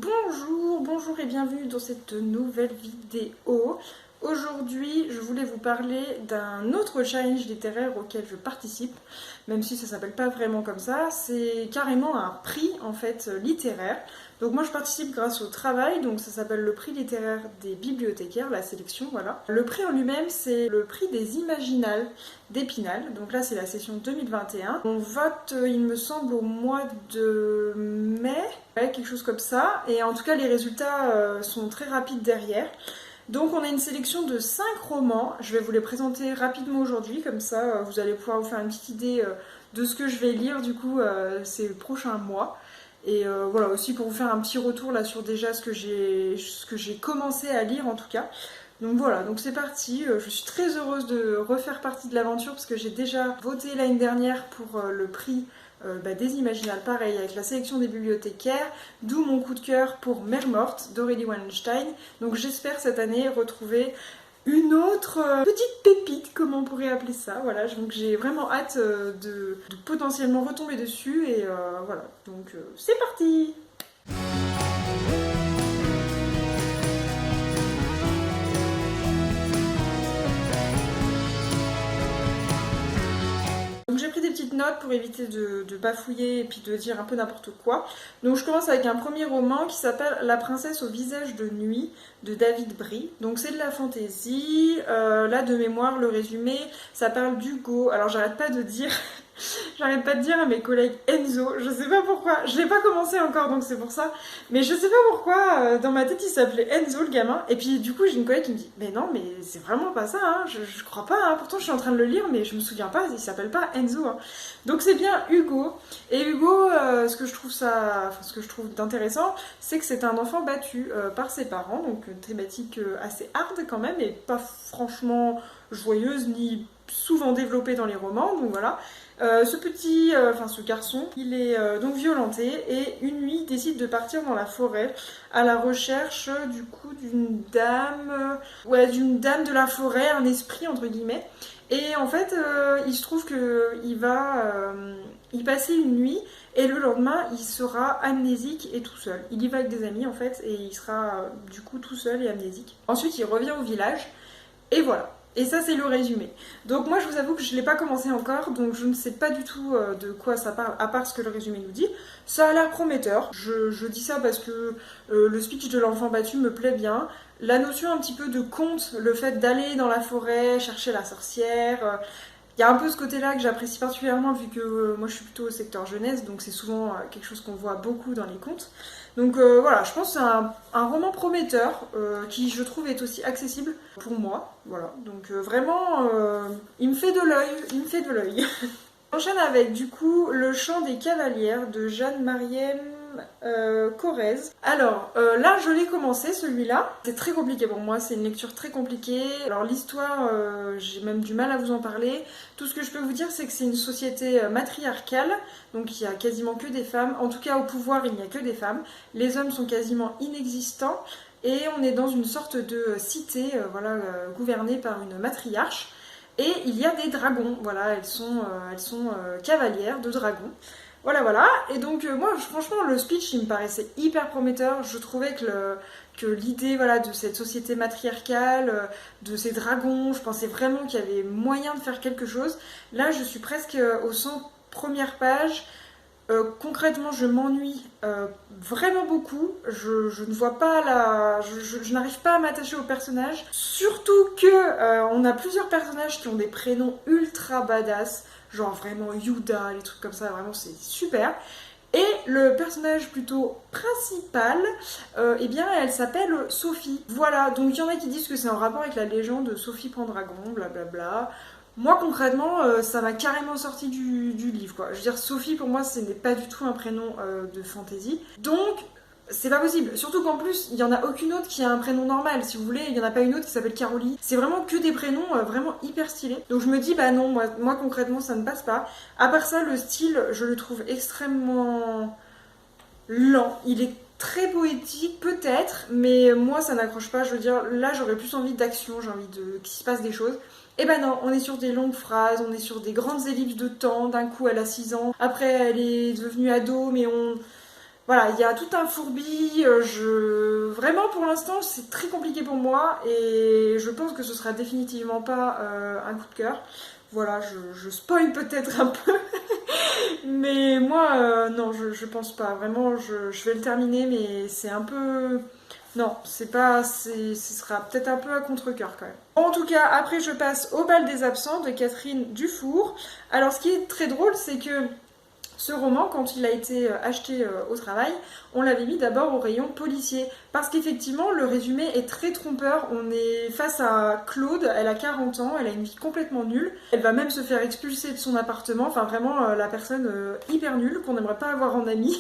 Bonjour et bienvenue dans cette nouvelle vidéo. Aujourd'hui, je voulais vous parler d'un autre challenge littéraire auquel je participe, même si ça s'appelle pas vraiment comme ça, c'est carrément un prix en fait littéraire. Donc moi je participe grâce au travail, donc ça s'appelle le prix littéraire des bibliothécaires, la sélection, voilà. Le prix en lui-même, c'est le prix des Imaginales d'Épinal, donc là c'est la session 2021. On vote, il me semble, au mois de mai, ouais, quelque chose comme ça, et en tout cas les résultats sont très rapides derrière. Donc on a une sélection de 5 romans, je vais vous les présenter rapidement aujourd'hui, comme ça vous allez pouvoir vous faire une petite idée de ce que je vais lire du coup ces prochains mois. Et voilà, aussi pour vous faire un petit retour là sur déjà ce que j'ai commencé à lire en tout cas. Donc voilà, donc c'est parti, je suis très heureuse de refaire partie de l'aventure parce que j'ai déjà voté l'année dernière pour le prix des Imaginales, pareil, avec la sélection des bibliothécaires, d'où mon coup de cœur pour Mère Morte d'Aurélie Wallenstein. Donc j'espère cette année retrouver une autre petite pépite, comme on pourrait appeler ça. Voilà, donc j'ai vraiment hâte de potentiellement retomber dessus et voilà, donc c'est parti. Donc j'ai pris des petites notes pour éviter de bafouiller et puis de dire un peu n'importe quoi. Donc je commence avec un premier roman qui s'appelle La princesse au visage de nuit de David Brie. Donc c'est de la fantaisie. Là de mémoire, le résumé, ça parle d'Hugo. Alors j'arrête pas de dire à mes collègues Enzo, je sais pas pourquoi, je l'ai pas commencé encore donc c'est pour ça, mais je sais pas pourquoi, dans ma tête il s'appelait Enzo le gamin, et puis du coup j'ai une collègue qui me dit mais non mais c'est vraiment pas ça, hein. Je crois pas, hein. Pourtant je suis en train de le lire mais je me souviens pas, il s'appelle pas Enzo, hein. Donc c'est bien Hugo, et Hugo, ce que je trouve d'intéressant, c'est que c'est un enfant battu par ses parents, donc une thématique assez hard quand même, et pas franchement joyeuse ni souvent développée dans les romans, donc voilà. Ce garçon, il est donc violenté et une nuit il décide de partir dans la forêt à la recherche du coup d'une dame, d'une dame de la forêt, un esprit entre guillemets. Et en fait, il se trouve que il va y passer une nuit et le lendemain il sera amnésique et tout seul. Il y va avec des amis en fait et il sera du coup tout seul et amnésique. Ensuite, il revient au village et voilà. Et ça c'est le résumé. Donc moi je vous avoue que je ne l'ai pas commencé encore, donc je ne sais pas du tout de quoi ça parle, à part ce que le résumé nous dit. Ça a l'air prometteur, je dis ça parce que le speech de l'enfant battu me plaît bien. La notion un petit peu de conte, le fait d'aller dans la forêt, chercher la sorcière, il y a un peu ce côté-là que j'apprécie particulièrement vu que moi je suis plutôt au secteur jeunesse, donc c'est souvent quelque chose qu'on voit beaucoup dans les contes. Donc voilà, je pense que c'est un roman prometteur qui je trouve est aussi accessible pour moi. Voilà, donc vraiment il me fait de l'œil. J'enchaîne avec du coup Le Chant des Cavalières de Jeanne-Marième Corrèze. Alors là je l'ai commencé celui-là, c'est très compliqué pour moi, c'est une lecture très compliquée. Alors l'histoire, j'ai même du mal à vous en parler. Tout ce que je peux vous dire c'est que c'est une société matriarcale, donc il y a quasiment que des femmes, en tout cas au pouvoir il n'y a que des femmes, les hommes sont quasiment inexistants et on est dans une sorte de cité gouvernée par une matriarche. Et il y a des dragons, voilà, elles sont cavalières de dragons. Voilà. Et donc moi, franchement, le speech, il me paraissait hyper prometteur. Je trouvais que l'idée, voilà, de cette société matriarcale, de ces dragons, je pensais vraiment qu'il y avait moyen de faire quelque chose. Là, je suis presque aux 100 premières pages. Concrètement, je m'ennuie vraiment beaucoup. Je ne vois pas je n'arrive pas à m'attacher aux personnages. Surtout que on a plusieurs personnages qui ont des prénoms ultra badass, genre vraiment Yuda, les trucs comme ça. Vraiment, c'est super. Et le personnage plutôt principal, eh bien, elle s'appelle Sophie. Voilà. Donc il y en a qui disent que c'est en rapport avec la légende de Sophie Pendragon, blablabla. Moi concrètement, ça m'a carrément sorti du livre quoi. Je veux dire, Sophie pour moi ce n'est pas du tout un prénom de fantasy. Donc c'est pas possible. Surtout qu'en plus, il y en a aucune autre qui a un prénom normal. Si vous voulez, il y en a pas une autre qui s'appelle Caroline. C'est vraiment que des prénoms vraiment hyper stylés. Donc je me dis, bah non, moi concrètement ça ne passe pas. À part ça, le style, je le trouve extrêmement lent. Il est très poétique peut-être, mais moi ça n'accroche pas. Je veux dire, là j'aurais plus envie d'action, j'ai envie qu'il se passe des choses. Et ben non, on est sur des longues phrases, on est sur des grandes ellipses de temps. D'un coup elle a 6 ans, après elle est devenue ado, mais voilà, il y a tout un fourbi, vraiment pour l'instant c'est très compliqué pour moi et je pense que ce sera définitivement pas un coup de cœur. Voilà, je spoil peut-être un peu, mais moi non, je pense pas. Vraiment, je vais le terminer, mais c'est un peu... Non, c'est pas, ce sera peut-être un peu à contre-cœur quand même. En tout cas, après je passe au bal des absents de Catherine Dufour. Alors ce qui est très drôle, c'est que ce roman, quand il a été acheté au travail, on l'avait mis d'abord au rayon policier. Parce qu'effectivement, le résumé est très trompeur. On est face à Claude, elle a 40 ans, elle a une vie complètement nulle. Elle va même se faire expulser de son appartement. Enfin, vraiment, la personne hyper nulle qu'on n'aimerait pas avoir en ami.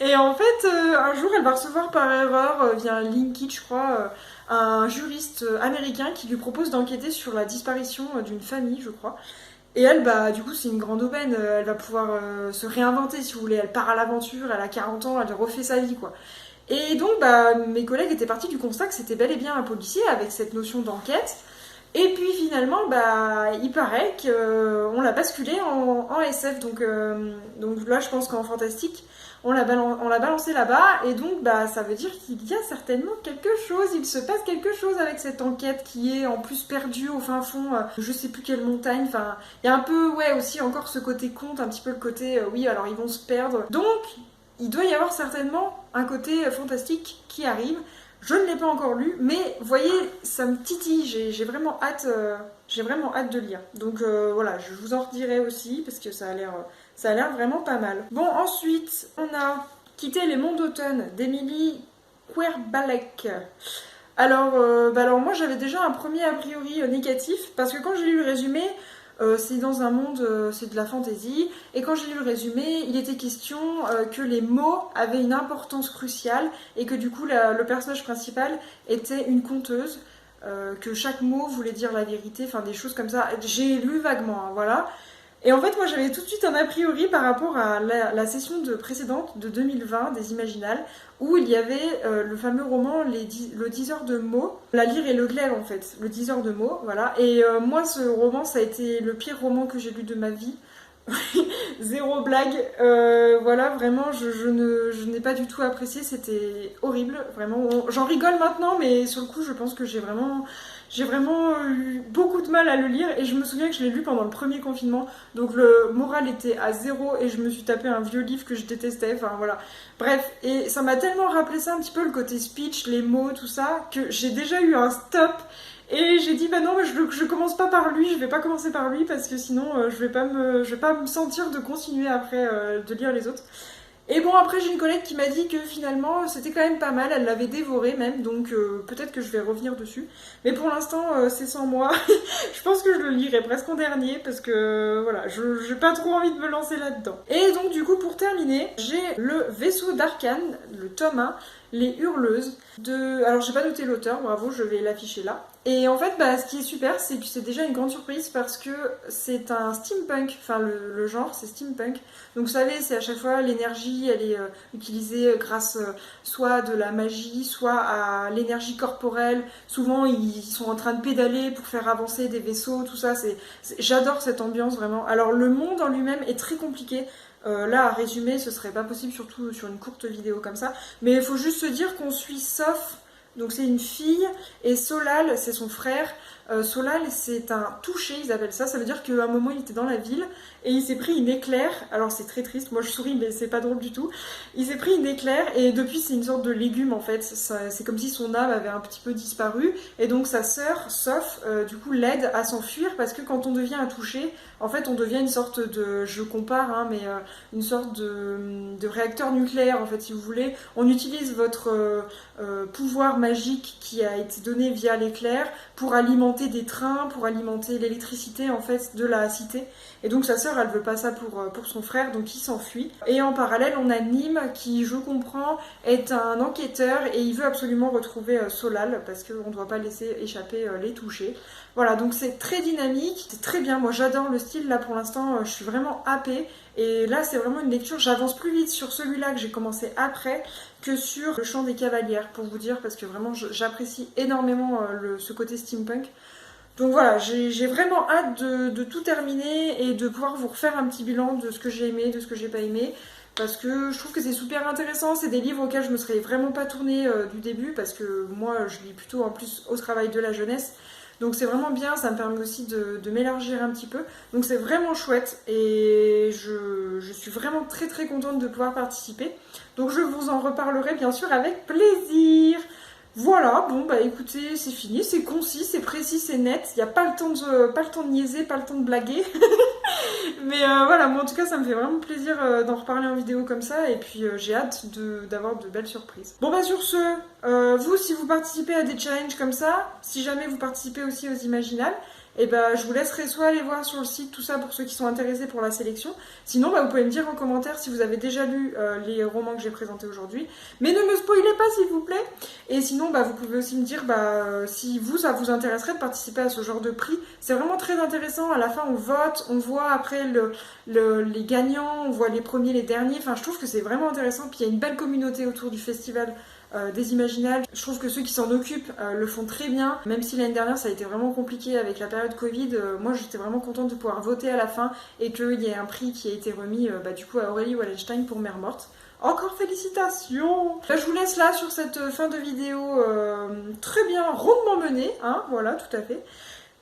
Et en fait, un jour, elle va recevoir par erreur, via un Linkit, je crois, un juriste américain qui lui propose d'enquêter sur la disparition d'une famille, je crois. Et elle, bah, du coup, c'est une grande aubaine. Elle va pouvoir se réinventer, si vous voulez. Elle part à l'aventure, elle a 40 ans, elle refait sa vie, quoi. Et donc, bah, mes collègues étaient partis du constat que c'était bel et bien un policier avec cette notion d'enquête. Et puis finalement, bah, il paraît qu'on l'a basculé en SF. Donc là, je pense qu'en fantastique, on l'a balancé là-bas. Et donc, bah, ça veut dire qu'il y a certainement quelque chose. Il se passe quelque chose avec cette enquête qui est en plus perdue au fin fond, je sais plus quelle montagne. Enfin, il y a un peu, ouais, aussi encore ce côté conte, un petit peu le côté, oui, alors ils vont se perdre. Donc, il doit y avoir certainement un côté fantastique qui arrive. Je ne l'ai pas encore lu, mais vous voyez, ça me titille, j'ai vraiment hâte de lire. Donc voilà, je vous en redirai aussi parce que ça a l'air vraiment pas mal. Bon, ensuite, on a Quitté les monts d'automne d'Émilie Querbalek. Alors moi j'avais déjà un premier a priori négatif parce que quand j'ai lu le résumé, c'est dans un monde, c'est de la fantaisie, et quand j'ai lu le résumé, il était question que les mots avaient une importance cruciale et que du coup le personnage principal était une conteuse, que chaque mot voulait dire la vérité, enfin des choses comme ça. J'ai lu vaguement, hein, voilà. Et en fait, moi j'avais tout de suite un a priori par rapport à la session précédente de 2020 des Imaginales, où il y avait le fameux roman Le 10 heures de mots, La lyre et le glaive en fait, le 10 heures de mots, voilà. Et moi ce roman, ça a été le pire roman que j'ai lu de ma vie. Zéro blague, voilà, vraiment, je n'ai pas du tout apprécié, c'était horrible, vraiment. J'en rigole maintenant, mais sur le coup, je pense que j'ai vraiment eu beaucoup de mal à le lire, et je me souviens que je l'ai lu pendant le premier confinement, donc le moral était à zéro, et je me suis tapé un vieux livre que je détestais, enfin voilà. Bref, et ça m'a tellement rappelé ça un petit peu, le côté speech, les mots, tout ça, que j'ai déjà eu un stop. Et j'ai dit, bah non, je commence pas par lui, je vais pas commencer par lui parce que sinon je vais pas me sentir de continuer après de lire les autres. Et bon, après j'ai une collègue qui m'a dit que finalement c'était quand même pas mal, elle l'avait dévoré même, donc peut-être que je vais revenir dessus. Mais pour l'instant c'est sans moi, je pense que je le lirai presque en dernier parce que voilà, j'ai pas trop envie de me lancer là-dedans. Et donc du coup pour terminer, j'ai le vaisseau d'Arcane, le tome 1, Les Hurleuses, Alors j'ai pas noté l'auteur, bravo, je vais l'afficher là. Et en fait, bah, ce qui est super, c'est que c'est déjà une grande surprise parce que c'est un steampunk, enfin le genre c'est steampunk. Donc vous savez, c'est à chaque fois l'énergie, elle est utilisée grâce soit à de la magie, soit à l'énergie corporelle. Souvent ils sont en train de pédaler pour faire avancer des vaisseaux, tout ça. J'adore cette ambiance vraiment. Alors le monde en lui-même est très compliqué. Là, à résumer, ce serait pas possible, surtout sur une courte vidéo comme ça. Mais il faut juste se dire qu'on suit Soph, donc c'est une fille, et Solal, c'est son frère. Solal, c'est un touché, ils appellent ça. Ça veut dire qu'à un moment, il était dans la ville et il s'est pris une éclair. Alors c'est très triste, moi je souris, mais c'est pas drôle du tout. Il s'est pris une éclair et depuis, c'est une sorte de légume en fait. C'est comme si son âme avait un petit peu disparu. Et donc sa sœur, Soph, du coup, l'aide à s'enfuir parce que quand on devient un touché, en fait, on devient une sorte de, je compare, hein, mais une sorte de réacteur nucléaire, en fait, si vous voulez. On utilise votre pouvoir magique qui a été donné via l'éclair pour alimenter des trains, pour alimenter l'électricité, en fait, de la cité. Et donc, sa sœur, elle veut pas ça pour son frère, donc il s'enfuit. Et en parallèle, on a Nîmes, qui, je comprends, est un enquêteur et il veut absolument retrouver Solal parce qu'on ne doit pas laisser échapper les touchés. Voilà, donc c'est très dynamique, c'est très bien. Moi, j'adore le style, là, pour l'instant, je suis vraiment happée. Et là, c'est vraiment une lecture, j'avance plus vite sur celui-là que j'ai commencé après que sur le chant des cavalières, pour vous dire, parce que vraiment, j'apprécie énormément ce côté steampunk. Donc voilà, j'ai vraiment hâte de tout terminer et de pouvoir vous refaire un petit bilan de ce que j'ai aimé, de ce que j'ai pas aimé. parce que je trouve que c'est super intéressant. C'est des livres auxquels je me serais vraiment pas tournée du début, parce que moi je lis plutôt en plus au travail de la jeunesse. Donc c'est vraiment bien, ça me permet aussi de m'élargir un petit peu. Donc c'est vraiment chouette et je suis vraiment très très contente de pouvoir participer. Donc je vous en reparlerai bien sûr avec plaisir. Voilà, bon bah écoutez, c'est fini, c'est concis, c'est précis, c'est net. Il n'y a pas le temps de niaiser, pas le temps de blaguer. Mais voilà, moi en tout cas ça me fait vraiment plaisir d'en reparler en vidéo comme ça et puis j'ai hâte d'avoir de belles surprises. Bon bah sur ce, vous si vous participez à des challenges comme ça, si jamais vous participez aussi aux Imaginales, et bah je vous laisserai soit aller voir sur le site tout ça pour ceux qui sont intéressés pour la sélection, sinon bah, vous pouvez me dire en commentaire si vous avez déjà lu les romans que j'ai présentés aujourd'hui, mais ne me spoilez pas s'il vous plaît, et sinon bah, vous pouvez aussi me dire si vous ça vous intéresserait de participer à ce genre de prix, c'est vraiment très intéressant, à la fin on vote, on voit après les gagnants, on voit les premiers, les derniers, enfin je trouve que c'est vraiment intéressant, puis il y a une belle communauté autour du festival des Imaginales. Je trouve que ceux qui s'en occupent le font très bien, même si l'année dernière ça a été vraiment compliqué avec la période Covid. Moi j'étais vraiment contente de pouvoir voter à la fin et qu'il y ait un prix qui a été remis du coup à Aurélie Wallenstein pour Mère Morte. Encore félicitations! Là, je vous laisse là sur cette fin de vidéo très bien rondement menée, hein, voilà, tout à fait.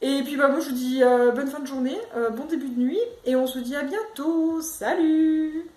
Et puis bah moi je vous dis bonne fin de journée, bon début de nuit, et on se dit à bientôt, salut!